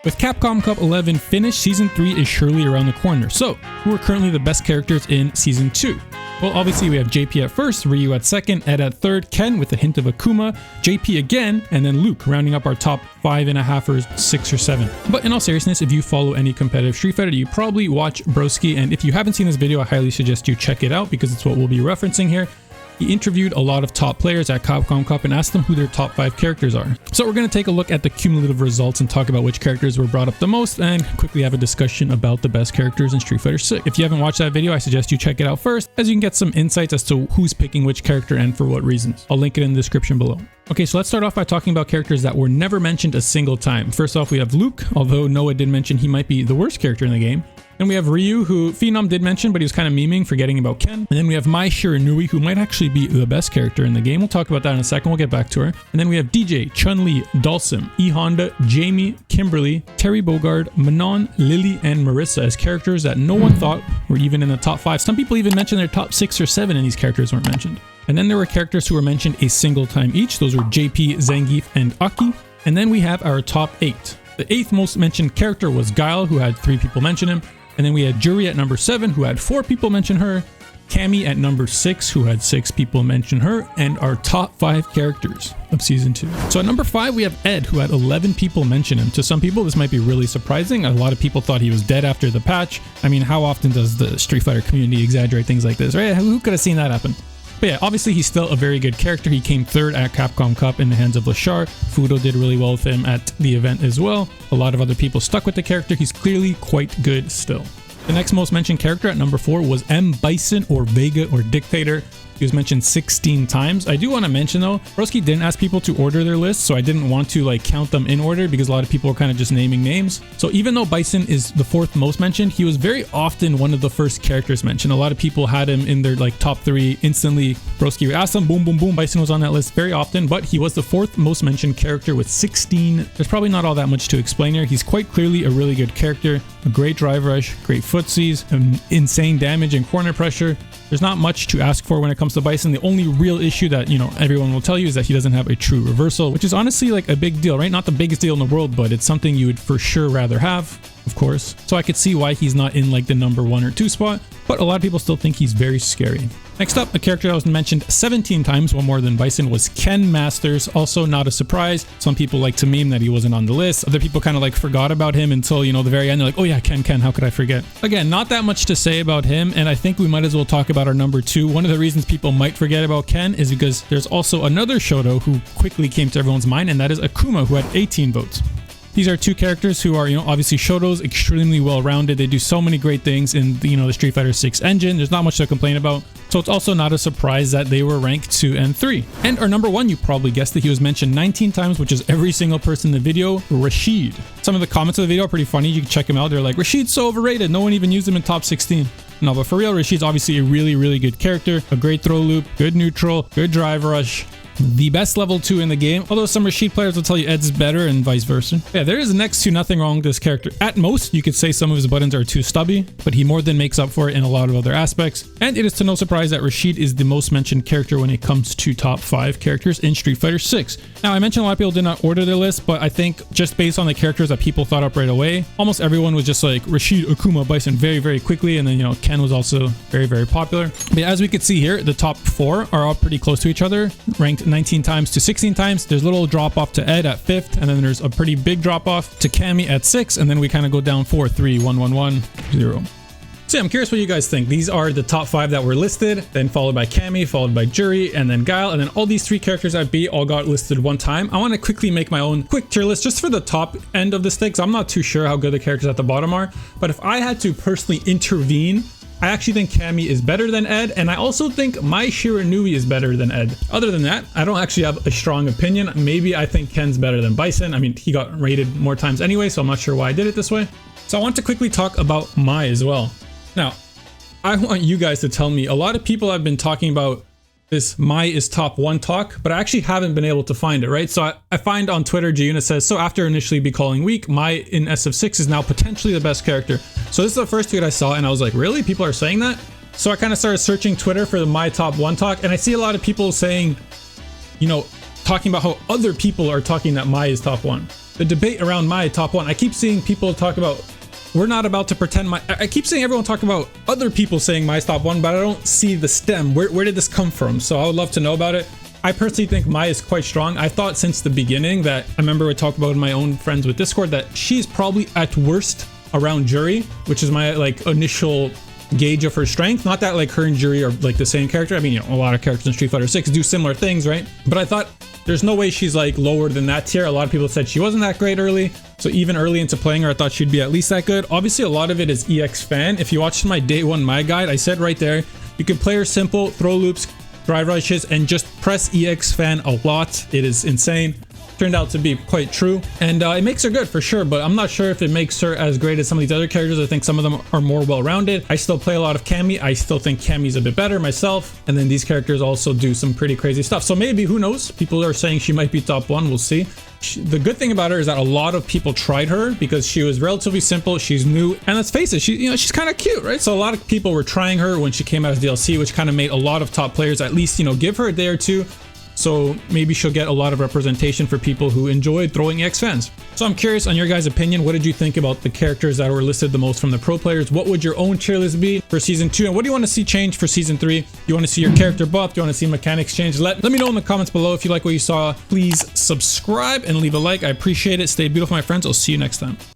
With Capcom Cup 11 finished, Season 3 is surely around the corner. So, who are currently the best characters in Season 2? Well, obviously we have JP at first, Ryu at second, Ed at third, Ken with a hint of Akuma, JP again, and then Luke rounding up our top 5.5 or 6 or 7. But in all seriousness, if you follow any competitive Street Fighter, you probably watch Broski, and if you haven't seen this video, I highly suggest you check it out because it's what we'll be referencing here. He interviewed a lot of top players at Capcom Cup and asked them who their top 5 characters are. So we're going to take a look at the cumulative results and talk about which characters were brought up the most and quickly have a discussion about the best characters in Street Fighter 6. If you haven't watched that video, I suggest you check it out first, as you can get some insights as to who's picking which character and for what reasons. I'll link it in the description below. Okay, so let's start off by talking about characters that were never mentioned a single time. First off, we have Luke, although Noah did mention he might be the worst character in the game. Then we have Ryu, who Phenom did mention, but he was kind of memeing, forgetting about Ken. And then we have Mai Shiranui, who might actually be the best character in the game. We'll talk about that in a second. We'll get back to her. And then we have DJ, Chun-Li, Dhalsim, E Honda, Jamie, Kimberly, Terry Bogard, Manon, Lily, and Marisa as characters that no one thought were even in the top 5. Some people even mentioned their top 6 or 7 and these characters weren't mentioned. And then there were characters who were mentioned a single time each. Those were JP, Zangief, and Aki. And then we have our top 8. The 8th most mentioned character was Guile, who had 3 people mention him. And then we had Juri at number 7, who had 4 people mention her. Cammy at number 6, who had 6 people mention her. And our top 5 characters of Season 2. So at number 5, we have Ed, who had 11 people mention him. To some people, this might be really surprising. A lot of people thought he was dead after the patch. I mean, how often does the Street Fighter community exaggerate things like this, right? Who could have seen that happen? But yeah, obviously he's still a very good character. He came 3rd at Capcom Cup in the hands of Lashar. Fudo did really well with him at the event as well. A lot of other people stuck with the character. He's clearly quite good still. The next most mentioned character at number 4 was M. Bison or Vega or Dictator. He was mentioned 16 times. I do want to mention though, Broski didn't ask people to order their list, so I didn't want to like count them in order because a lot of people were kind of just naming names. So even though Bison is the 4th most mentioned, he was very often one of the first characters mentioned. A lot of people had him in their like top 3 instantly. Broski would ask them, boom, boom, boom. Bison was on that list very often, but he was the 4th most mentioned character with 16. There's probably not all that much to explain here. He's quite clearly a really good character, a great drive rush, great footsies, insane damage and corner pressure. There's not much to ask for when it comes to Bison. The only real issue that, you know, everyone will tell you is that he doesn't have a true reversal, which is honestly like a big deal, right? Not the biggest deal in the world, but it's something you would for sure rather have, of course. So I could see why he's not in like the number 1 or 2 spot, but a lot of people still think he's very scary. Next up, a character that was mentioned 17 times, one more than Bison, was Ken Masters. Also not a surprise. Some people like to meme that he wasn't on the list. Other people kind of like forgot about him until, you know, the very end. They're like, oh yeah, Ken, how could I forget? Again, not that much to say about him. And I think we might as well talk about our number 2. One of the reasons people might forget about Ken is because there's also another Shoutout who quickly came to everyone's mind, and that is Akuma, who had 18 votes. These are 2 characters who are, you know, obviously Shoutou's extremely well-rounded. They do so many great things in the, you know, the Street Fighter 6 engine. There's not much to complain about. So it's also not a surprise that they were ranked 2 and 3. And our number 1, you probably guessed that he was mentioned 19 times, which is every single person in the video, Rashid. Some of the comments of the video are pretty funny. You can check him out. They're like, Rashid's so overrated. No one even used him in top 16. No, but for real, Rashid's obviously a really, really good character. A great throw loop, good neutral, good drive rush. The best level 2 in the game, although some Rashid players will tell you Ed's better and vice versa. Yeah, there is next to nothing wrong with this character. At most, you could say some of his buttons are too stubby, but he more than makes up for it in a lot of other aspects. And it is to no surprise that Rashid is the most mentioned character when it comes to top 5 characters in Street Fighter 6. Now, I mentioned a lot of people did not order their list, but I think just based on the characters that people thought up right away, almost everyone was just like Rashid, Akuma, Bison very, very quickly. And then, you know, Ken was also very, very popular. But as we could see here, the top 4 are all pretty close to each other, ranked 19 times to 16 times. There's a little drop off to Ed at 5th, and then there's a pretty big drop off to Cammy at 6th, and then we kind of go down 4, 3, 1, 1, 1, 0. So yeah, I'm curious what you guys think. These are the top 5 that were listed, then followed by Cammy, followed by Juri, and then Guile, and then all these 3 characters at B all got listed one time. I want to quickly make my own quick tier list just for the top end of the stakes. I'm not too sure how good the characters at the bottom are, but if I had to personally intervene, I actually think Cammy is better than Ed, and I also think Mai Shiranui is better than Ed. Other than that, I don't actually have a strong opinion. Maybe I think Ken's better than Bison. I mean, he got rated more times anyway, so I'm not sure why I did it this way. So I want to quickly talk about Mai as well. Now, I want you guys to tell me, a lot of people have been talking about this Mai is top 1 talk, but I actually haven't been able to find it, right? So I find on Twitter, Giuna says, so after initially be calling weak, Mai in SF6 is now potentially the best character. So this is the first tweet I saw, and I was like, really? People are saying that? So I kind of started searching Twitter for the Mai top 1 talk, and I see a lot of people saying, you know, talking about how other people are talking that Mai is top 1. the debate around my top 1. I keep seeing people talk about, we're not about to pretend my, I keep seeing everyone talk about other people saying my top 1, but I don't see the stem. Where did this come from? So I would love to know about it. I personally think Mai is quite strong. I thought since the beginning that, I remember we talked about in my own friends with Discord, that she's probably at worst around Juri, which is my like initial gauge of her strength. Not that like her and Juri are like the same character. I mean, you know, a lot of characters in Street Fighter 6 do similar things, right? But I thought there's no way she's like lower than that tier. A lot of people said she wasn't that great early. So even early into playing her, I thought she'd be at least that good. Obviously, a lot of it is EX fan. If you watched my day 1 Mai guide, I said right there, you can play her simple, throw loops, drive rushes, and just press EX fan a lot. It is insane. Turned out to be quite true, and it makes her good for sure, but I'm not sure if it makes her as great as some of these other characters. I think some of them are more well-rounded. I still play a lot of Cammy. I still think Cammy's a bit better myself, and then these characters also do some pretty crazy stuff. So maybe, who knows? People are saying she might be top 1. We'll see. The good thing about her is that a lot of people tried her because she was relatively simple, she's new, and let's face it, she's kind of cute, right? So a lot of people were trying her when she came out as DLC, which kind of made a lot of top players at least, give her a day or two. So maybe she'll get a lot of representation for people who enjoyed throwing EX fans. So I'm curious on your guys' opinion. What did you think about the characters that were listed the most from the pro players? What would your own tier list be for season 2? And what do you want to see change for season 3? Do you want to see your character buff? Do you want to see mechanics change? Let me know in the comments below. If you like what you saw, please subscribe and leave a like. I appreciate it. Stay beautiful, my friends. I'll see you next time.